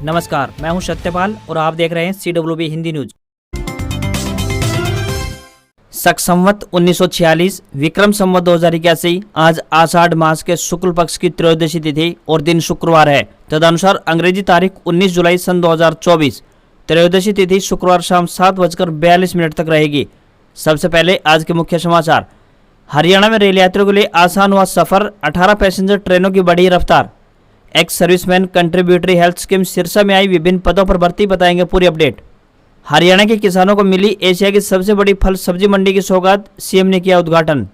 नमस्कार, मैं हूं सत्यपाल और आप देख रहे हैं CWB हिंदी न्यूज। शक संवत 1946 विक्रम संवत 2081 आज आषाढ़ मास के शुक्ल पक्ष की त्रयोदशी तिथि और दिन शुक्रवार है। तदनुसार अंग्रेजी तारीख 19 जुलाई सन 2024। त्रयोदशी तिथि शुक्रवार शाम 7:42 तक रहेगी। सबसे पहले आज के मुख्य समाचार। हरियाणा में रेल यात्रियों के लिए आसान हुआ सफर, 18 पैसेंजर ट्रेनों की बढ़ी रफ्तार। Ex serviceman contributory health scheme Sirsa में आई विभिन्न पदों पर भर्ती, बताएंगे पूरी अपडेट। हरियाणा के किसानों को मिली एशिया की सबसे बड़ी फल सब्जी मंडी की सौगात, सीएम ने किया उद्घाटन।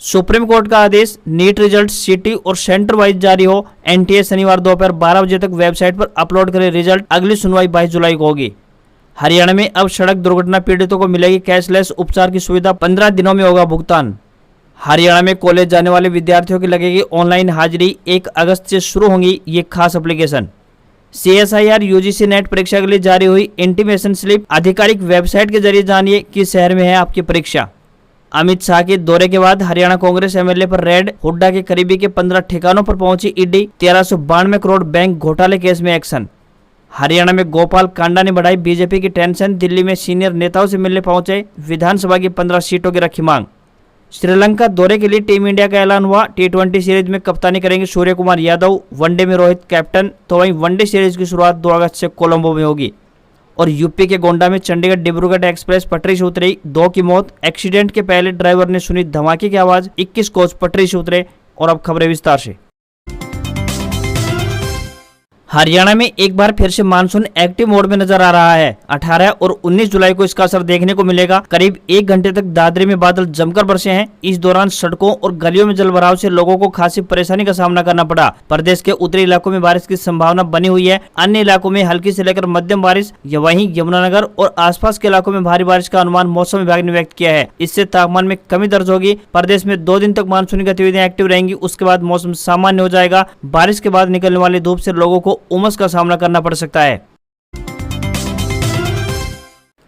सुप्रीम कोर्ट का आदेश, नीट रिजल्ट सिटी और सेंटर वाइज जारी हो। एनटीए शनिवार दोपहर 12 बजे तक वेबसाइट पर अपलोड करे रिजल्ट। अगली सुनवाई 22 जुलाई को होगी। हरियाणा में अब सड़क दुर्घटना पीड़ितों को मिलेगी कैशलेस उपचार की सुविधा, 15 दिनों में होगा भुगतान। हरियाणा में कॉलेज जाने वाले विद्यार्थियों की लगेगी ऑनलाइन हाजिरी, 1 अगस्त से शुरू होंगी ये खास एप्लीकेशन। CSIR UGC नेट परीक्षा के लिए जारी हुई इंटीमेशन स्लिप, आधिकारिक वेबसाइट के जरिए जानिए किस शहर में है आपकी परीक्षा। अमित शाह के दौरे के बाद हरियाणा कांग्रेस MLA पर रेड, हुड्डा के करीबी के 15 ठिकानों पर पहुंची ED, 1392 करोड़ बैंक घोटाले केस में एक्शन। हरियाणा में गोपाल कांडा ने बढ़ाई बीजेपी की टेंशन, दिल्ली में सीनियर नेताओं से मिलने पहुंचे, विधानसभा की 15 सीटों की रखी मांग। श्रीलंका दौरे के लिए टीम इंडिया का ऐलान हुआ। T20 सीरीज में कप्तानी करेंगे सूर्य कुमार यादव, वनडे में रोहित कैप्टन। तो वहीं वनडे सीरीज की शुरुआत 2 अगस्त से कोलंबो में होगी। और यूपी के गोंडा में चंडीगढ़ डिब्रूगढ़ एक्सप्रेस पटरी से उतरी, 2 की मौत। एक्सीडेंट के पहले ड्राइवर ने सुनी धमाके की आवाज, 21 कोच पटरी से उतरे। और अब खबरें विस्तार से। हरियाणा में एक बार फिर से मानसून एक्टिव मोड में नजर आ रहा है। 18 और 19 जुलाई को इसका असर देखने को मिलेगा। करीब 1 घंटे तक दादरी में बादल जमकर बरसे हैं। इस दौरान सड़कों और गलियों में जलभराव से लोगों को खासी परेशानी का सामना करना पड़ा। प्रदेश के उत्तरी इलाकों में बारिश की संभावना बनी हुई है। अन्य इलाकों में हल्की से लेकर मध्यम बारिश, वहीं यमुनानगर और आसपास के इलाकों में भारी बारिश का अनुमान मौसम विभाग ने व्यक्त किया है। इससे तापमान में कमी दर्ज होगी। प्रदेश में 2 दिन तक मानसूनी गतिविधियां एक्टिव रहेंगी। उसके बाद मौसम सामान्य हो जाएगा। बारिश के बाद निकलने वाली धूप से लोगों को उमस का सामना करना पड़ सकता है।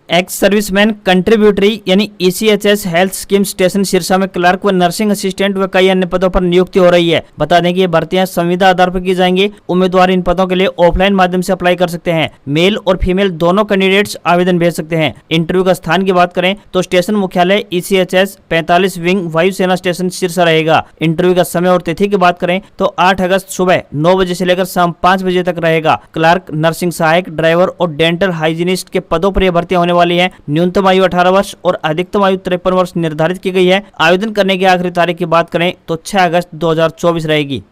एक्स सर्विसमैन कंट्रीब्यूटरी यानी ECHS health scheme station Sirsa में क्लर्क व नर्सिंग असिस्टेंट व कई अन्य पदों पर नियुक्ति हो रही है। बता दें कि ये भर्तियां संविदा आधार पर की जाएंगी। उम्मीदवार इन पदों के लिए ऑफलाइन माध्यम से अप्लाई कर सकते हैं। मेल और फीमेल दोनों कैंडिडेट्स आवेदन भेज सकते हैं। इंटरव्यू का स्थान की बात करें तो स्टेशन मुख्यालय ECHS 45 विंग वायुसेना स्टेशन सिरसा रहेगा। इंटरव्यू का समय और तिथि की बात करें तो 8 अगस्त सुबह 9 बजे से लेकर शाम 5 बजे तक रहेगा। क्लर्क, नर्सिंग सहायक, ड्राइवर और डेंटल हाइजीनिस्ट के पदों पर यह भर्तियां होने वाली है। न्यूनतम आयु 18 वर्ष और अधिकतम आयु 53 वर्ष निर्धारित की गई है। आवेदन करने की आखिरी तारीख की बात करें तो 6 अगस्त 2024 रहेगी।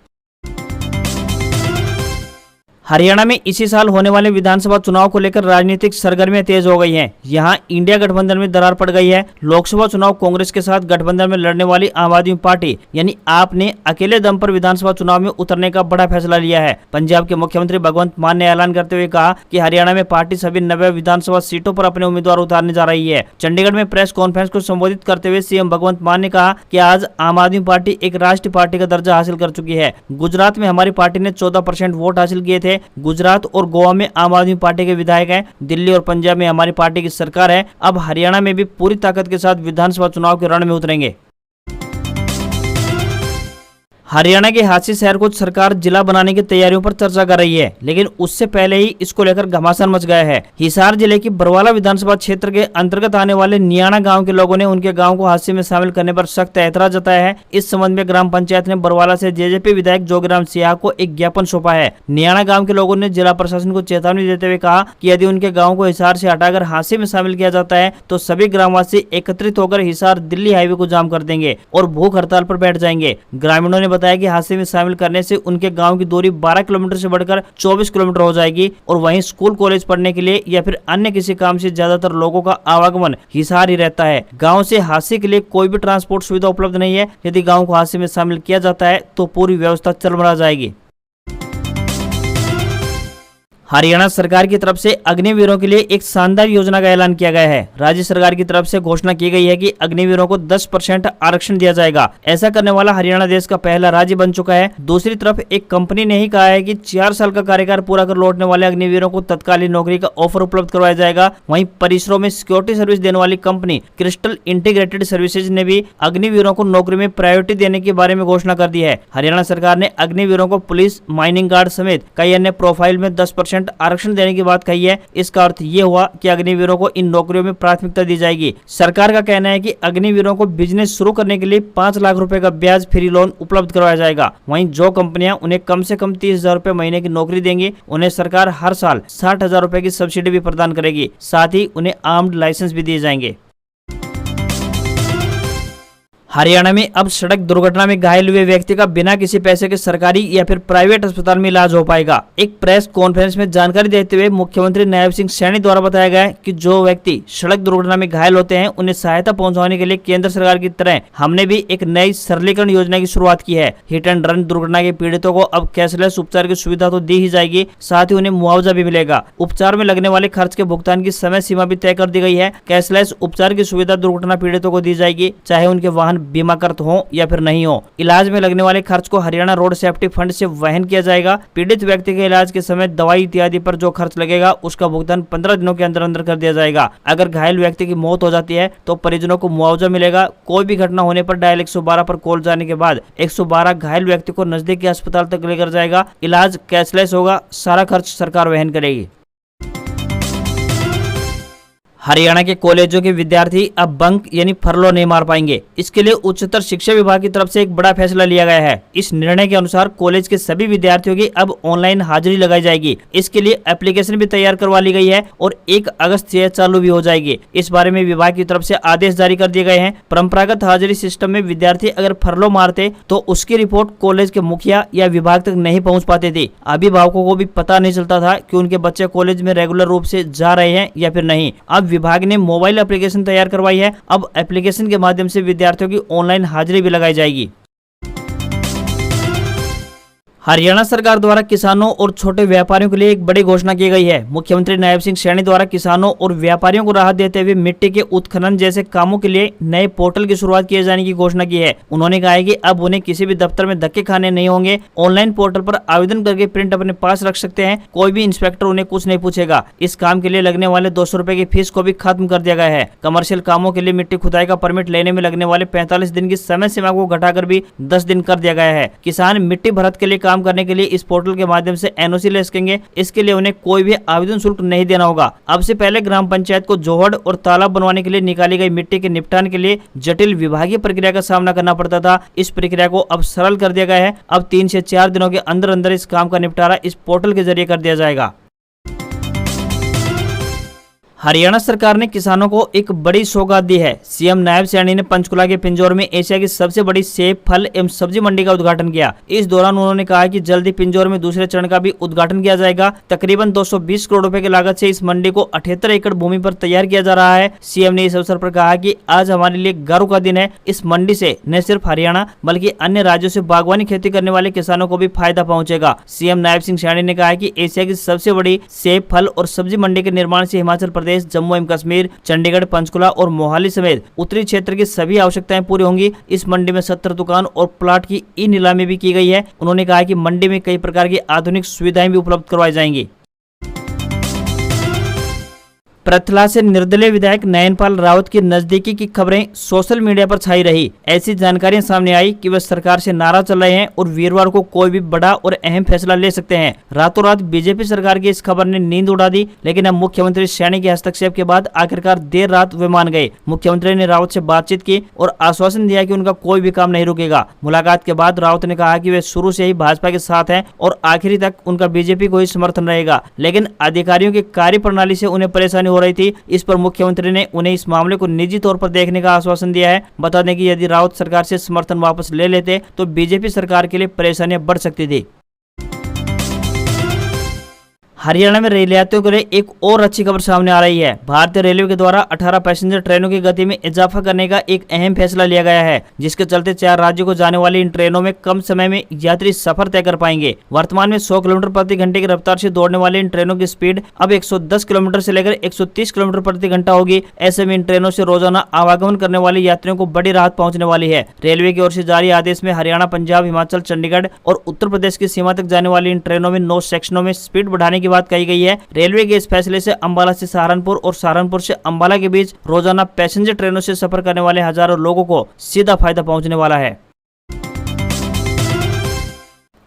हरियाणा में इसी साल होने वाले विधानसभा चुनाव को लेकर राजनीतिक सरगर्मियां तेज हो गई हैं। यहां इंडिया गठबंधन में दरार पड़ गई है। लोकसभा चुनाव कांग्रेस के साथ गठबंधन में लड़ने वाली आम आदमी पार्टी यानी आप ने अकेले दम पर विधानसभा चुनाव में उतरने का बड़ा फैसला लिया है। पंजाब के मुख्यमंत्री भगवंत मान ने ऐलान करते हुए कहा कि हरियाणा में पार्टी सभी 90 विधानसभा सीटों पर अपने उम्मीदवार उतारने जा रही है। चंडीगढ़ में प्रेस कॉन्फ्रेंस को संबोधित करते हुए CM भगवंत मान ने कहा कि आज आम आदमी पार्टी एक राष्ट्रीय पार्टी का दर्जा हासिल कर चुकी है। गुजरात में हमारी पार्टी ने 14% वोट हासिल किए थे। गुजरात और गोवा में आम आदमी पार्टी के विधायक हैं। दिल्ली और पंजाब में हमारी पार्टी की सरकार है। अब हरियाणा में भी पूरी ताकत के साथ विधानसभा चुनाव के रण में उतरेंगे। हरियाणा के हांसी शहर को सरकार जिला बनाने की तैयारियों पर चर्चा कर रही है, लेकिन उससे पहले ही इसको लेकर घमासान मच गया है। हिसार जिले की बरवाला विधानसभा क्षेत्र के अंतर्गत आने वाले नियाणा गांव के लोगों ने उनके गांव को हादसे में शामिल करने पर सख्त ऐतराज जताया है। इस संबंध में ग्राम पंचायत ने बरवाला से JJP विधायक जोगीराम सियाह को एक ज्ञापन सौंपा है। नियाणा गाँव के लोगों ने जिला प्रशासन को चेतावनी देते हुए कहा कि यदि उनके गाँव को हिसार से हटाकर हादसे में शामिल किया जाता है तो सभी ग्रामवासी एकत्रित होकर हिसार दिल्ली हाईवे को जाम कर देंगे और भूख हड़ताल पर बैठ जाएंगे। ग्रामीणों ने बताया कि हादसे में शामिल करने से उनके गांव की दूरी 12 किलोमीटर से बढ़कर 24 किलोमीटर हो जाएगी और वहीं स्कूल कॉलेज पढ़ने के लिए या फिर अन्य किसी काम से ज्यादातर लोगों का आवागमन हिसार ही रहता है। गांव से हादसे के लिए कोई भी ट्रांसपोर्ट सुविधा उपलब्ध नहीं है। यदि गांव को हादसे में शामिल किया जाता है तो पूरी व्यवस्था चरमरा जाएगी। हरियाणा सरकार की तरफ से अग्निवीरों के लिए एक शानदार योजना का ऐलान किया गया है। राज्य सरकार की तरफ से घोषणा की गई है कि अग्निवीरों को 10% आरक्षण दिया जाएगा। ऐसा करने वाला हरियाणा देश का पहला राज्य बन चुका है। दूसरी तरफ एक कंपनी ने ही कहा है कि 4 साल का कार्यकाल पूरा कर लौटने वाले अग्निवीरों को तत्कालीन नौकरी का ऑफर उपलब्ध करवाया जाएगा। वहीं परिसरों में सिक्योरिटी सर्विस देने वाली कंपनी क्रिस्टल इंटीग्रेटेड सर्विसेज ने भी अग्निवीरों को नौकरी में प्रायोरिटी देने के बारे में घोषणा कर दी है। हरियाणा सरकार ने अग्निवीरों को पुलिस, माइनिंग गार्ड समेत कई अन्य प्रोफाइल में 10% 30% आरक्षण देने की बात कही है। इसका अर्थ ये हुआ कि अग्निवीरों को इन नौकरियों में प्राथमिकता दी जाएगी। सरकार का कहना है कि अग्निवीरों को बिजनेस शुरू करने के लिए 5 लाख रुपए का ब्याज फ्री लोन उपलब्ध करवाया जाएगा। वहीं जो कंपनियां उन्हें कम से कम 30,000 रुपए महीने की नौकरी देंगी, उन्हें सरकार हर साल 60,000 रुपए की सब्सिडी भी प्रदान करेगी। साथ ही उन्हें आर्म्ड लाइसेंस भी दिए जाएंगे। हरियाणा में अब सड़क दुर्घटना में घायल हुए व्यक्ति का बिना किसी पैसे के सरकारी या फिर प्राइवेट अस्पताल में इलाज हो पाएगा। एक प्रेस कॉन्फ्रेंस में जानकारी देते हुए मुख्यमंत्री नायब सिंह सैनी द्वारा बताया गया है कि जो व्यक्ति सड़क दुर्घटना में घायल होते हैं, उन्हें सहायता पहुंचाने के लिए केंद्र सरकार की तरह हमने भी एक नई सरलीकरण योजना की शुरुआत की है। हिट एंड रन दुर्घटना के पीड़ितों को अब कैशलेस उपचार की सुविधा तो दी ही जाएगी, साथ ही उन्हें मुआवजा भी मिलेगा। उपचार में लगने वाले खर्च के भुगतान की समय सीमा भी तय कर दी गई है। कैशलेस उपचार की सुविधा दुर्घटना पीड़ितों को दी जाएगी, चाहे उनके वाहन बीमाकृत हो या फिर नहीं हो। इलाज में लगने वाले खर्च को हरियाणा रोड सेफ्टी फंड से वहन किया जाएगा। पीड़ित व्यक्ति के इलाज के समय दवाई इत्यादि पर जो खर्च लगेगा, उसका भुगतान 15 दिनों के अंदर अंदर कर दिया जाएगा। अगर घायल व्यक्ति की मौत हो जाती है तो परिजनों को मुआवजा मिलेगा। कोई भी घटना होने पर डायल 112 पर कॉल जाने के बाद 112 घायल व्यक्ति को नजदीकी अस्पताल तक लेकर जाएगा। इलाज कैशलेस होगा, सारा खर्च सरकार वहन करेगी। हरियाणा के कॉलेजों के विद्यार्थी अब बंक यानी फरलो नहीं मार पाएंगे। इसके लिए उच्चतर शिक्षा विभाग की तरफ से एक बड़ा फैसला लिया गया है। इस निर्णय के अनुसार कॉलेज के सभी विद्यार्थियों की अब ऑनलाइन हाजिरी लगाई जाएगी। इसके लिए एप्लीकेशन भी तैयार करवा ली गई है और 1 अगस्त से चालू भी हो जाएगी। इस बारे में विभाग की तरफ से आदेश जारी कर दिए गए हैं। परंपरागत हाजिरी सिस्टम में विद्यार्थी अगर फरलो मारते तो उसकी रिपोर्ट कॉलेज के मुखिया या विभाग तक नहीं पहुँच पाती थी। अभिभावकों को भी पता नहीं चलता था कि उनके बच्चे कॉलेज में रेगुलर रूप से जा रहे हैं या फिर नहीं। अब विभाग ने मोबाइल एप्लीकेशन तैयार करवाई है। अब एप्लीकेशन के माध्यम से विद्यार्थियों की ऑनलाइन हाजिरी भी लगाई जाएगी। हरियाणा सरकार द्वारा किसानों और छोटे व्यापारियों के लिए एक बड़ी घोषणा की गई है। मुख्यमंत्री नायब सिंह सैनी द्वारा किसानों और व्यापारियों को राहत देते हुए मिट्टी के उत्खनन जैसे कामों के लिए नए पोर्टल की शुरुआत किए जाने की घोषणा की है। उन्होंने कहा है कि अब उन्हें किसी भी दफ्तर में धक्के खाने नहीं होंगे। ऑनलाइन पोर्टल पर आवेदन करके प्रिंट अपने पास रख सकते हैं। कोई भी इंस्पेक्टर उन्हें कुछ नहीं पूछेगा। इस काम के लिए लगने वाले 200 रुपए की फीस को भी खत्म कर दिया गया है। कमर्शियल कामों के लिए मिट्टी खुदाई का परमिट लेने में लगने वाले 45 दिन की समय सीमा को घटाकर भी 10 दिन कर दिया गया है। किसान मिट्टी भरत के लिए काम करने के लिए इस पोर्टल के माध्यम से एनओसी ले सकेंगे। इसके लिए उन्हें कोई भी आवेदन शुल्क नहीं देना होगा। अब से पहले ग्राम पंचायत को जोहड़ और तालाब बनवाने के लिए निकाली गई मिट्टी के निपटान के लिए जटिल विभागीय प्रक्रिया का सामना करना पड़ता था। इस प्रक्रिया को अब सरल कर दिया गया है। अब 3 से 4 दिनों के अंदर अंदर इस काम का निपटारा इस पोर्टल के जरिए कर दिया जाएगा। हरियाणा सरकार ने किसानों को एक बड़ी सौगात दी है। सीएम नायब सैनी ने पंचकुला के पिंजौर में एशिया की सबसे बड़ी सेब, फल एवं सब्जी मंडी का उद्घाटन किया। इस दौरान उन्होंने कहा कि जल्दी पिंजौर में दूसरे चरण का भी उद्घाटन किया जाएगा। तकरीबन 220 करोड़ रुपए की लागत से इस मंडी को 78 एकड़ भूमि पर तैयार किया जा रहा है। सीएम ने इस अवसर पर कहा कि आज हमारे लिए गर्व का दिन है। इस मंडी से न सिर्फ हरियाणा बल्कि अन्य राज्यों से बागवानी खेती करने वाले किसानों को भी फायदा पहुंचेगा। सीएम नायब सिंह सैनी ने कहा कि एशिया की सबसे बड़ी सेब, फल और सब्जी मंडी के निर्माण से हिमाचल प्रदेश, जम्मू एवं कश्मीर, चंडीगढ़, पंचकुला और मोहाली समेत उत्तरी क्षेत्र की सभी आवश्यकताएं पूरी होंगी। इस मंडी में 70 दुकान और प्लाट की ई नीलामी भी की गई है। उन्होंने कहा कि मंडी में कई प्रकार की आधुनिक सुविधाएं भी उपलब्ध करवाई जाएंगी। पृथला से निर्दलीय विधायक नयनपाल रावत की नजदीकी की खबरें सोशल मीडिया पर छाई रही। ऐसी जानकारियां सामने आई कि वे सरकार से नाराज चल रहे हैं और वीरवार को कोई भी बड़ा और अहम फैसला ले सकते हैं। रातों रात बीजेपी सरकार की इस खबर ने नींद उड़ा दी, लेकिन अब मुख्यमंत्री सैनी के हस्तक्षेप के बाद आखिरकार देर रात वे मान गए। मुख्यमंत्री ने रावत से बातचीत की और आश्वासन दिया कि उनका कोई भी काम नहीं रुकेगा। मुलाकात के बाद रावत ने कहा कि वे शुरू से ही भाजपा के साथ हैं और आखिरी तक उनका बीजेपी को ही समर्थन रहेगा, लेकिन अधिकारियों की कार्यप्रणाली से उन्हें परेशानी हो रही थी। इस पर मुख्यमंत्री ने उन्हें इस मामले को निजी तौर पर देखने का आश्वासन दिया है। बता दें कि यदि रावत सरकार से समर्थन वापस ले लेते तो बीजेपी सरकार के लिए परेशानियां बढ़ सकती थी। हरियाणा में रेल यात्रियों के लिए एक और अच्छी खबर सामने आ रही है। भारतीय रेलवे के द्वारा 18 पैसेंजर ट्रेनों की गति में इजाफा करने का एक अहम फैसला लिया गया है, जिसके चलते 4 राज्यों को जाने वाली इन ट्रेनों में कम समय में यात्री सफर तय कर पाएंगे। वर्तमान में 100 किलोमीटर प्रति घंटे की रफ्तार से दौड़ने वाली इन ट्रेनों की स्पीड अब 110 किलोमीटर से लेकर 130 किलोमीटर प्रति घंटा होगी। ऐसे में इन ट्रेनों से रोजाना आवागमन करने वाले यात्रियों को बड़ी राहत पहुंचने वाली है। रेलवे की ओर से जारी आदेश में हरियाणा, पंजाब, हिमाचल, चंडीगढ़ और उत्तर प्रदेश की सीमा तक जाने वाली इन ट्रेनों में 9 सेक्शनों में स्पीड बढ़ाने की बात कही गई है। रेलवे के इस फैसले से अंबाला से सहारनपुर और सहारनपुर से अंबाला के बीच रोजाना पैसेंजर ट्रेनों से सफर करने वाले हजारों लोगों को सीधा फायदा पहुंचने वाला है।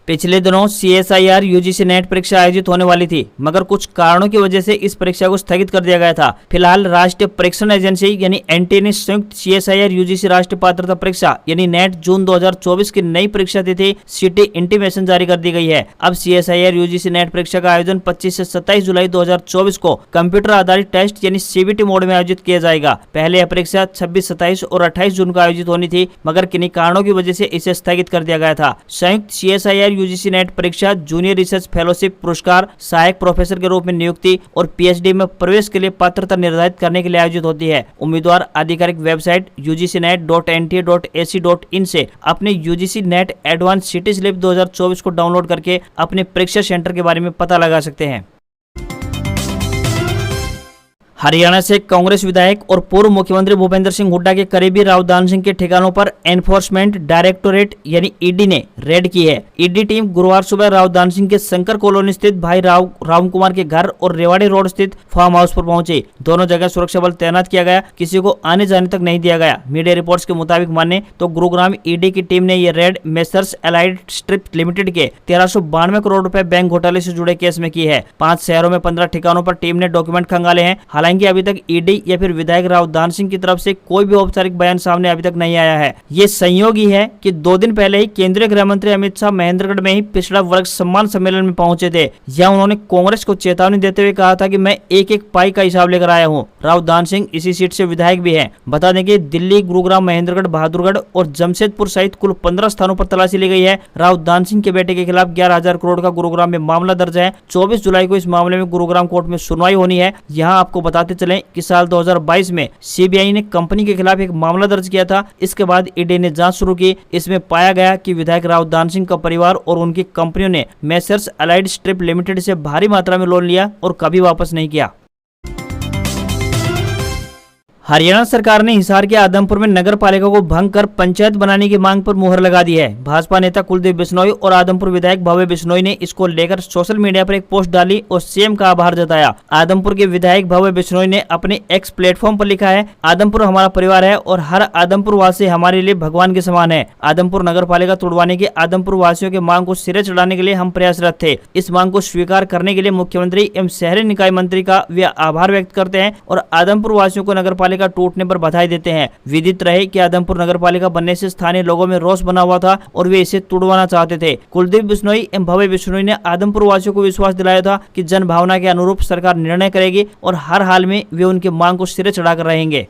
पिछले दिनों CSIR UGC नेट परीक्षा आयोजित होने वाली थी, मगर कुछ कारणों की वजह से इस परीक्षा को स्थगित कर दिया गया था। फिलहाल राष्ट्रीय परीक्षण एजेंसी यानी NTA ने संयुक्त CSIR UGC राष्ट्रीय पात्रता परीक्षा यानी नेट जून 2024 की नई परीक्षा तिथि सिटी इंटीमेशन जारी कर दी गई है। अब CSIR UGC नेट परीक्षा का आयोजन 25 से 27 जुलाई 2024 को कंप्यूटर आधारित टेस्ट यानी CBT मोड में आयोजित किया जाएगा। पहले यह परीक्षा 26, 27 और 28 जून को आयोजित होनी थी, मगर किन्हीं कारणों की वजह से इसे स्थगित कर दिया गया था। संयुक्त CSIR UGC नेट परीक्षा जूनियर रिसर्च फेलोशिप पुरस्कार, सहायक प्रोफेसर के रूप में नियुक्ति और PhD में प्रवेश के लिए पात्रता निर्धारित करने के लिए आयोजित होती है। उम्मीदवार आधिकारिक वेबसाइट ugcnet.nta.ac.in से अपने UGC net advance city slip 2024 को डाउनलोड करके अपने परीक्षा सेंटर के बारे में पता लगा सकते हैं। हरियाणा से कांग्रेस विधायक और पूर्व मुख्यमंत्री भूपेंद्र सिंह हुड्डा के करीबी रावदान सिंह के ठिकानों पर एनफोर्समेंट डायरेक्टोरेट यानी ईडी ने रेड की है। ईडी टीम गुरुवार सुबह रावदान सिंह के शंकर कॉलोनी स्थित भाई राम कुमार के घर और रेवाड़ी रोड स्थित फार्म हाउस पर पहुंची। दोनों जगह सुरक्षा बल तैनात किया गया, किसी को आने जाने तक नहीं दिया गया। मीडिया रिपोर्ट्स के मुताबिक माने तो गुरुग्राम ईडी की टीम ने ये red messrs allied strip limited के 1392 करोड़ रुपए बैंक घोटाले से जुड़े केस में की है। 5 शहरों में 15 ठिकानों पर टीम ने डॉक्यूमेंट खंगाले हैं। हालांकि अभी तक ईडी या फिर विधायक रावदान सिंह की तरफ से कोई भी औपचारिक बयान सामने अभी तक नहीं आया है। ये संयोग ही है कि 2 दिन पहले ही केंद्रीय गृह मंत्री अमित शाह महेंद्रगढ़ में ही पिछड़ा वर्ग सम्मान सम्मेलन में पहुंचे थे। यहां उन्होंने कांग्रेस को चेतावनी देते हुए कहा था कि मैं एक एक पाई का हिसाब लेकर आया हूं। रावदान सिंह इसी सीट से विधायक भी है। बता दें कि दिल्ली, गुरुग्राम, महेंद्रगढ़, बहादुरगढ़ और जमशेदपुर सहित कुल 15 स्थानों पर तलाशी ली गई है। रावदान सिंह के बेटे के खिलाफ 11,000 करोड़ का गुरुग्राम में मामला दर्ज है। 24 जुलाई को इस मामले में गुरुग्राम कोर्ट में सुनवाई होनी है। यहाँ आपको बताते चलें कि साल 2022 में सीबीआई ने कंपनी के खिलाफ एक मामला दर्ज किया था। इसके बाद ईडी ने जांच शुरू की। इसमें पाया गया कि विधायक रावदान सिंह का परिवार और उनकी कंपनियों ने मेसर्स अलाइड स्ट्रिप लिमिटेड से भारी मात्रा में लोन लिया और कभी वापस नहीं किया। हरियाणा सरकार ने हिसार के आदमपुर में नगर पालिका को भंग कर पंचायत बनाने की मांग पर मुहर लगा दी है। भाजपा नेता कुलदीप बिश्नोई और आदमपुर विधायक भव्य बिश्नोई ने इसको लेकर सोशल मीडिया पर एक पोस्ट डाली और सीएम का आभार जताया। आदमपुर के विधायक भव्य बिश्नोई ने अपने एक्स प्लेटफॉर्म पर लिखा है, आदमपुर हमारा परिवार है और हर आदमपुर वासी हमारे लिए भगवान के समान है। आदमपुर नगर पालिका तोड़वाने की आदमपुर वासियों की मांग को सिरे चढ़ाने के लिए हम प्रयासरत थे। इस मांग को स्वीकार करने के लिए मुख्यमंत्री एवं शहरी निकाय मंत्री का वे आभार व्यक्त करते हैं और आदमपुर वासियों को नगर पालिका टूटने पर बधाई देते हैं। विदित रहे कि आदमपुर नगर पालिका बनने से स्थानीय लोगों में रोष बना हुआ था और वे इसे तोड़वाना चाहते थे। कुलदीप बिश्नोई एवं भव्य बिश्नोई ने आदमपुर वासियों को विश्वास दिलाया था कि जन भावना के अनुरूप सरकार निर्णय करेगी और हर हाल में वे उनकी मांग को सिरे चढ़ाकर रहेंगे।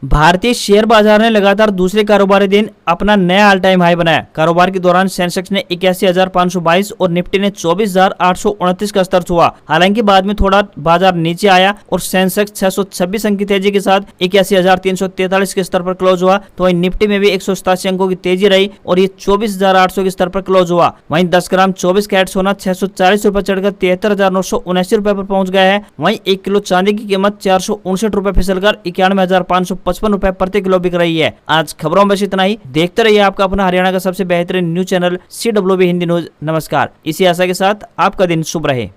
भारतीय शेयर बाजार ने लगातार दूसरे कारोबारी दिन अपना नया ऑल टाइम हाई बनाया। कारोबार के दौरान सेंसेक्स ने 81,522 और निफ्टी ने 24,829 का स्तर छुआ। हालांकि बाद में थोड़ा बाजार नीचे आया और सेंसेक्स 626 अंक की तेजी के साथ 81,343 के स्तर पर क्लोज हुआ। तो वहीं निफ्टी में भी 187 अंकों की तेजी रही और ये 24,800 के स्तर पर क्लोज हुआ। वहीं 10 ग्राम 24 कैरेट सोना 640 रुपए चढ़कर 73,979 रुपए पर पहुंच गया है। वहीं 1 किलो चांदी की कीमत 459 रुपए फिसलकर 91,555 रुपए प्रति किलो बिक रही है। आज खबरों में बस इतना ही। देखते रहिए आपका अपना हरियाणा का सबसे बेहतरीन news channel CWB Hindi news. नमस्कार। इसी आशा के साथ आपका दिन शुभ रहे।